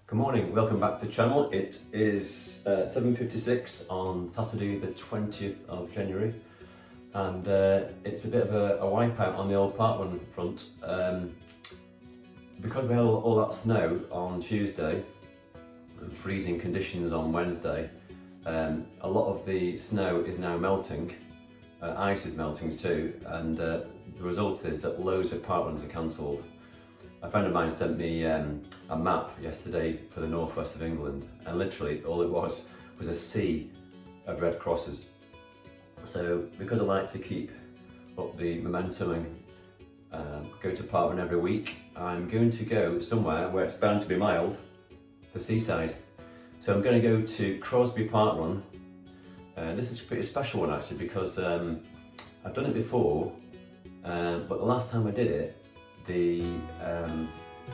Good morning, welcome back to the channel. It is 7:56 on Saturday the 20th of January, and it's a bit of a wipeout on the old Parkrun front. Because we had all that snow on Tuesday and freezing conditions on Wednesday, a lot of the snow is now melting, ice is melting too, and the result is that loads of Parkruns are cancelled. A friend of mine sent me a map yesterday for the northwest of England, and literally all it was a sea of red crosses. So because I like to keep up the momentum and go to Parkrun every week, I'm going to go somewhere where it's bound to be mild, the seaside. So I'm going to go to Crosby Parkrun. This is a pretty special one actually, because I've done it before, but the last time I did it, the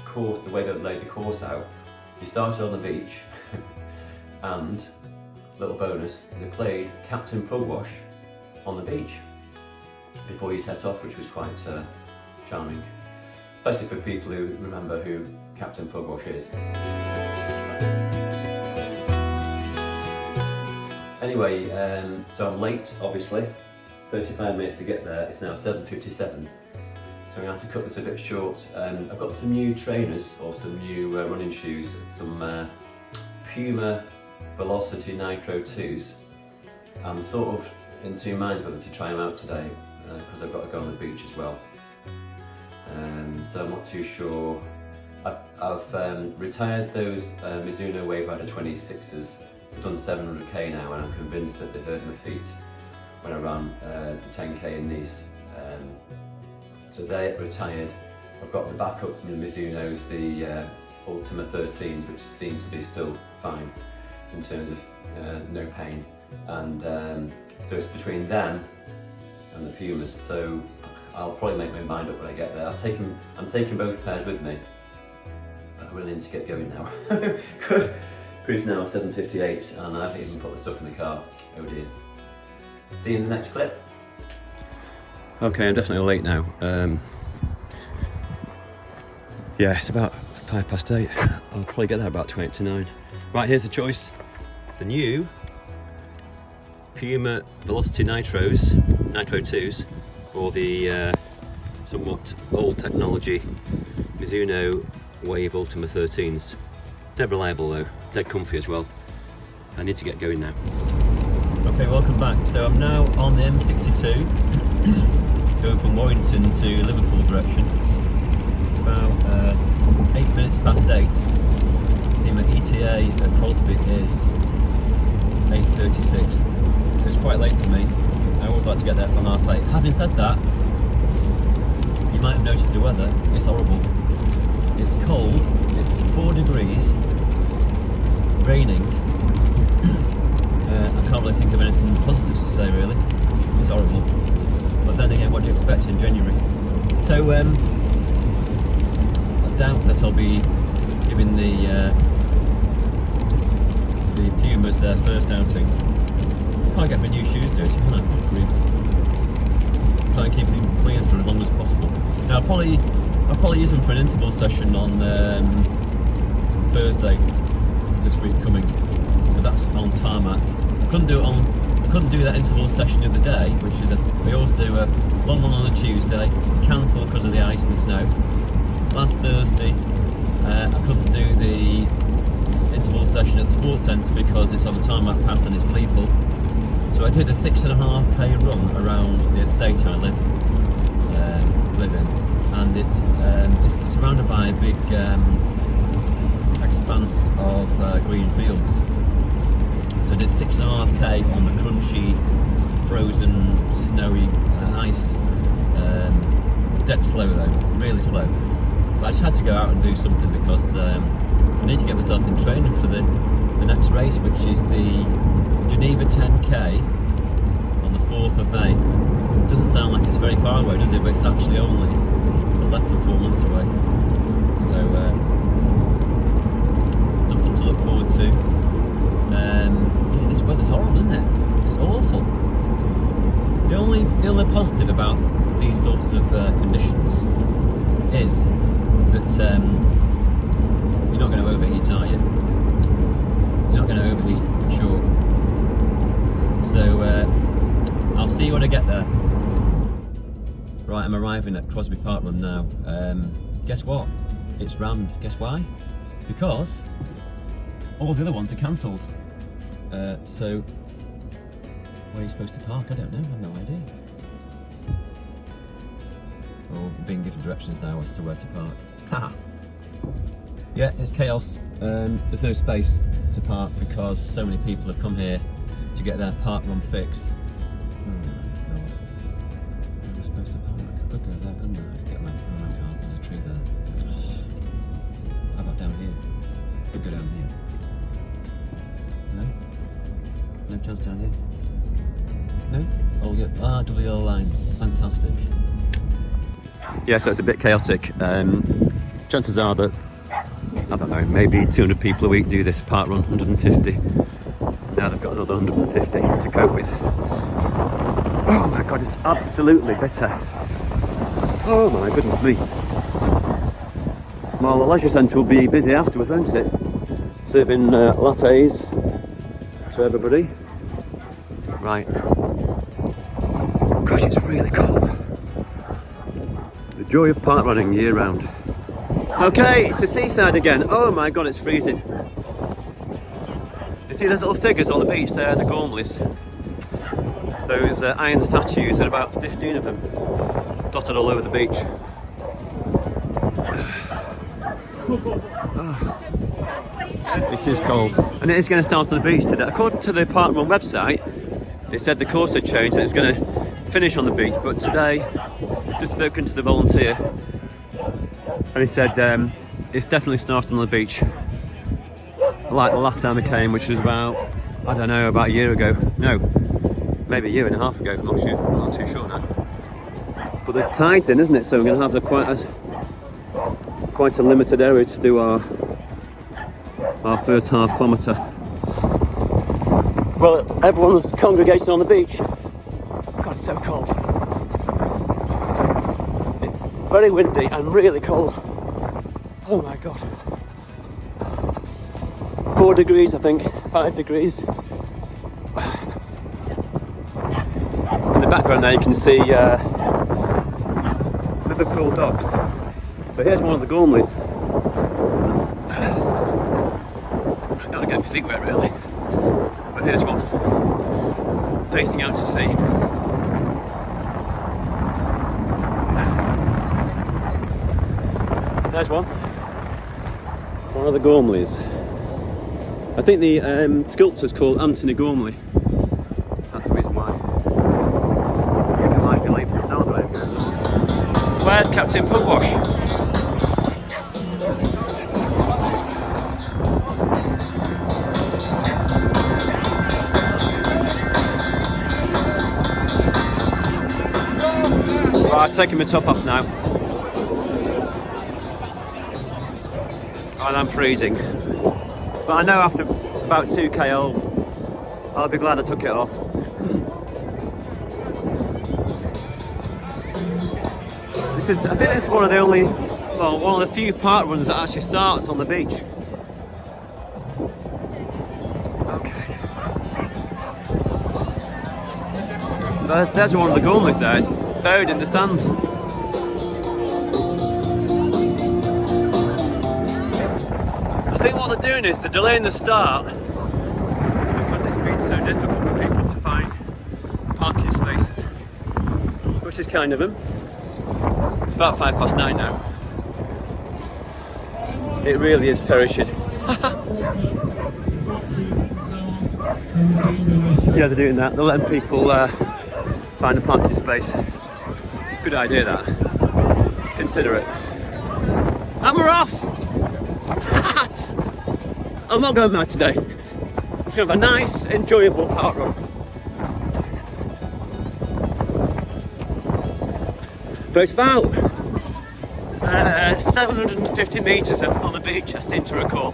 course, the way they laid the course out, you started on the beach and, little bonus, they played Captain Pugwash on the beach before you set off, which was quite charming, especially for people who remember who Captain Pugwash is. Anyway, so I'm late obviously, 35 minutes to get there. It's now 7:57. So I'm going to have to cut this a bit short. I've got some new trainers, or some new running shoes, some Puma Velocity Nitro 2s. I'm sort of in two minds whether to try them out today, because I've got to go on the beach as well. So I'm not too sure. I've retired those Mizuno Wave Rider 26s. I've done 700k now, and I'm convinced that they hurt my feet when I ran 10k in Nice. So they're retired. I've got the backup from the Mizunos, the Ultima 13s, which seem to be still fine in terms of no pain. And so it's between them and the Pumas. So I'll probably make my mind up when I get there. I'm taking both pairs with me. I really need to get going now. It's now 7:58 and I haven't even put the stuff in the car. Oh dear. See you in the next clip. Okay, I'm definitely late now. Yeah, it's about 8:05. I'll probably get there about 8 to 9. Right, here's the choice. The new Puma Velocity Nitro 2s, or the somewhat old technology Mizuno Wave Ultima 13s. Dead reliable though, dead comfy as well. I need to get going now. Okay, welcome back. So I'm now on the M62. Going from Warrington to Liverpool direction. It's about 8 minutes past 8. My ETA at Crosby is 8:36, so it's quite late for me. I always like to get there for 8:30. Having said that, you might have noticed the weather. It's horrible. It's cold. It's 4 degrees. Raining. I can't really think of anything positive to say really. It's horrible. But then again, what do you expect in January? So I doubt that I'll be giving the Pumas their first outing. Can't get my new shoes dirty, can I? Try and keep them clean for as long as possible. Now I'll probably use them for an interval session on Thursday this week coming. But that's on tarmac. I couldn't do that interval session the other day, which is we always do a long one on a Tuesday, cancel because of the ice and snow. Last Thursday I couldn't do the interval session at the sports centre because it's on a tarmac path and it's lethal. So I did a 6.5k run around the estate I live in, and it's surrounded by a big expanse of green fields. So I did 6.5k on the crunchy, frozen, snowy ice. Dead slow though, really slow. But I just had to go out and do something because I need to get myself in training for the next race, which is the Geneva 10k on the 4th of May. Doesn't sound like it's very far away, does it? But it's actually only less than 4 months away. So something to look forward to. Yeah, this weather's horrible, isn't it? It's awful. The only positive about these sorts of conditions is that you're not going to overheat, are you? I get there? Right, I'm arriving at Crosby Parkrun now. Guess what? It's rammed. Guess why? Because all the other ones are cancelled. So, where are you supposed to park? I don't know, I have no idea. Well, I'm being given directions now as to where to park. Haha! Yeah, it's chaos. There's no space to park because so many people have come here to get their Parkrun fix. Oh my god. Where am I supposed to park? I could go there, couldn't I? I could get my... Oh my god, there's a tree there. How about down here? I could go down here. No? No chance down here? No? Oh yeah, WL lines. Fantastic. Yeah, so it's a bit chaotic. Chances are that, I don't know, maybe 200 people a week do this Parkrun, 150. Now they've got another 150 to cope with. Oh my god, it's absolutely bitter. Oh my goodness me. Well, the leisure centre will be busy afterwards, won't it? Serving lattes to everybody. Right. Gosh, it's really cold. The joy of park running year round. Okay, it's the seaside again. Oh my god, it's freezing. You see those little figures on the beach there, the Gormleys? Those iron statues, there are about 15 of them, dotted all over the beach. Oh. It is cold. And it is going to start on the beach today. According to the Parkrun website, it said the course had changed and it was going to finish on the beach, but today, just spoken to the volunteer, and he said it's definitely starting on the beach. Like the last time I came, which was about, I don't know, about a year ago. No, maybe a year and a half ago, I'm not sure, I'm not too sure now. But the tide's in, isn't it? So we're going to have quite a limited area to do our first half kilometre. Well, everyone's congregating on the beach. God, it's so cold. It's very windy and really cold. Oh my god. 4 degrees, I think, 5 degrees. In the background there you can see Liverpool docks. But here's one of the Gormleys. I've got to get my feet wet really. But here's one, facing out to sea. There's one of the Gormleys. I think the sculptor's called Anthony Gormley. That's the reason why. You might believe this, aren't they? Where's Captain Pugwash? Right, I've taken my top off now. And I'm freezing. But I know after about 2k I'll be glad I took it off. I think this is one of the few park runs that actually starts on the beach. Okay. There's one of the Gormleys there, it's buried in the sand. I think what they're doing is they're delaying the start because it's been so difficult for people to find parking spaces, which is kind of them. It's about 9:05 now. It really is perishing. Yeah, they're doing that. They're letting people find a parking space. Good idea that. Consider it. And we're off! I'm not going mad today. We're going to have a nice, enjoyable park run. But it's about 750 metres on the beach, I seem to recall.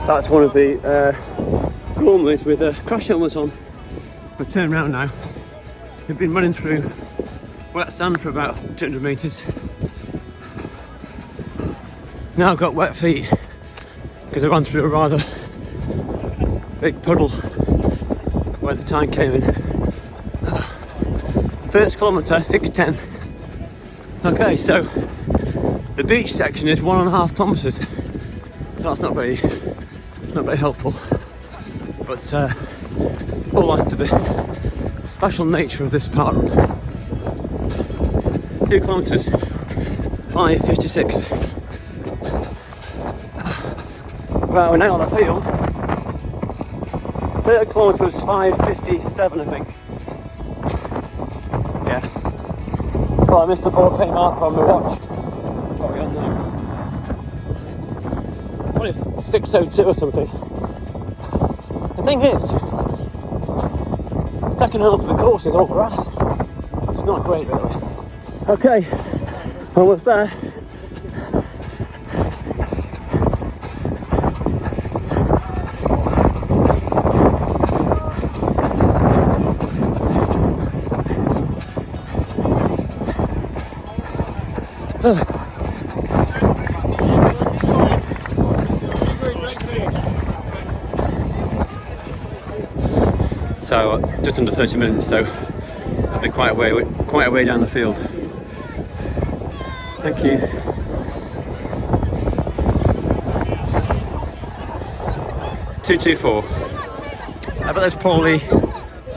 That's one of the Gormleys with crash helmets on. We've turned round now. We've been running through wet sand for about 200 metres. Now I've got wet feet because I've gone through a rather big puddle where the tide came in. First kilometre, 6:10. Okay, so the beach section is 1.5 kilometres. That's not very helpful. But all adds to the special nature of this parkrun. 2 kilometres, 5:56. Well, we're now on the field. 3rd kilometre was 5:57, I think. Yeah. Well, I missed the 4K marker on my watch. What are we on now? What if 6:02 or something? The thing is, the second half of the course is all grass. It's not great, really. Okay, almost there. So just under 30 minutes, so I'll be quite a way down the field. Thank you. .224. I bet there's probably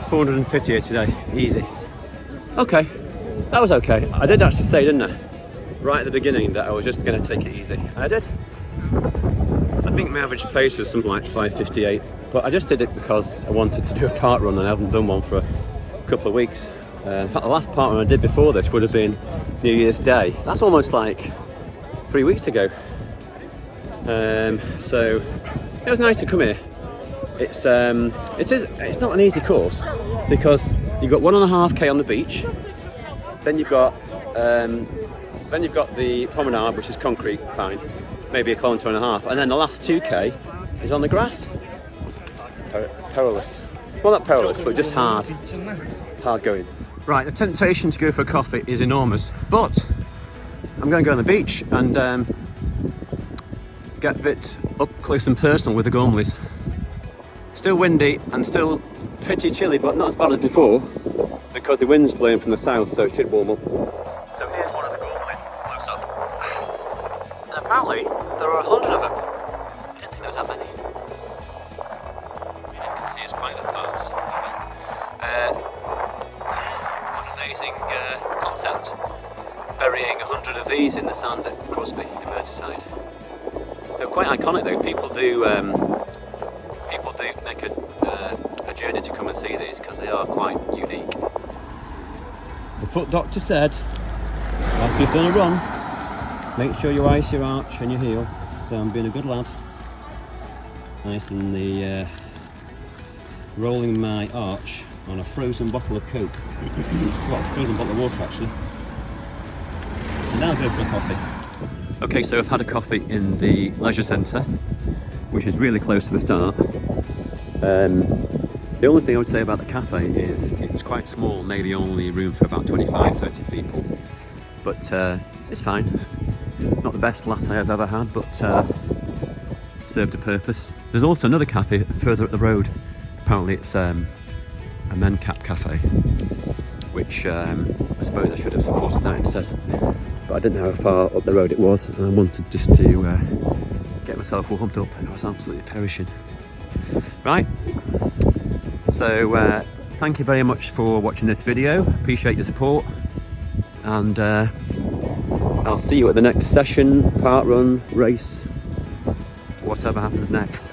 450 here today. Easy. Okay, that was okay. I did actually say, didn't I, right at the beginning, that I was just going to take it easy. And I did. I think my average pace was something like 5:58, but I just did it because I wanted to do a parkrun and I haven't done one for a couple of weeks. In fact, the last parkrun I did before this would have been New Year's Day. That's almost like 3 weeks ago. So it was nice to come here. It's not an easy course because you've got 1.5k on the beach, then you've got the promenade, which is concrete, fine, maybe 1.5 kilometres, and then the last 2k is on the grass. Perilous. Well, not perilous, but just hard going. Right, the temptation to go for a coffee is enormous, but I'm going to go on the beach and get a bit up close and personal with the Gormleys. Still windy and still pretty chilly, but not as bad as before because the wind's blowing from the south, so it should warm up. So here's one of the Gormleys close up. And apparently there are 100 of them. I didn't think there was that many. Yeah, you can see it's quite apart. What an amazing concept. Burying 100 of these in the sand at Crosby in Merseyside. They're quite iconic though. People do make a journey to come and see these because they are quite unique. The foot doctor said, after you've done a run, make sure you ice your arch and your heel. So I'm being a good lad. Icing the rolling my arch on a frozen bottle of Coke. Well, frozen bottle of water actually. And now go for a coffee. Okay, so I've had a coffee in the leisure centre, which is really close to the start. The only thing I would say about the cafe is it's quite small, maybe only room for about 25-30 people. But it's fine. Not the best latte I've ever had, but served a purpose. There's also another cafe further up the road. Apparently it's a men cap cafe, which I suppose I should have supported that instead. But I didn't know how far up the road it was, and I wanted just to get myself warmed up. I was absolutely perishing. Right, so thank you very much for watching this video. Appreciate your support, and I'll see you at the next session, parkrun, race, whatever happens next.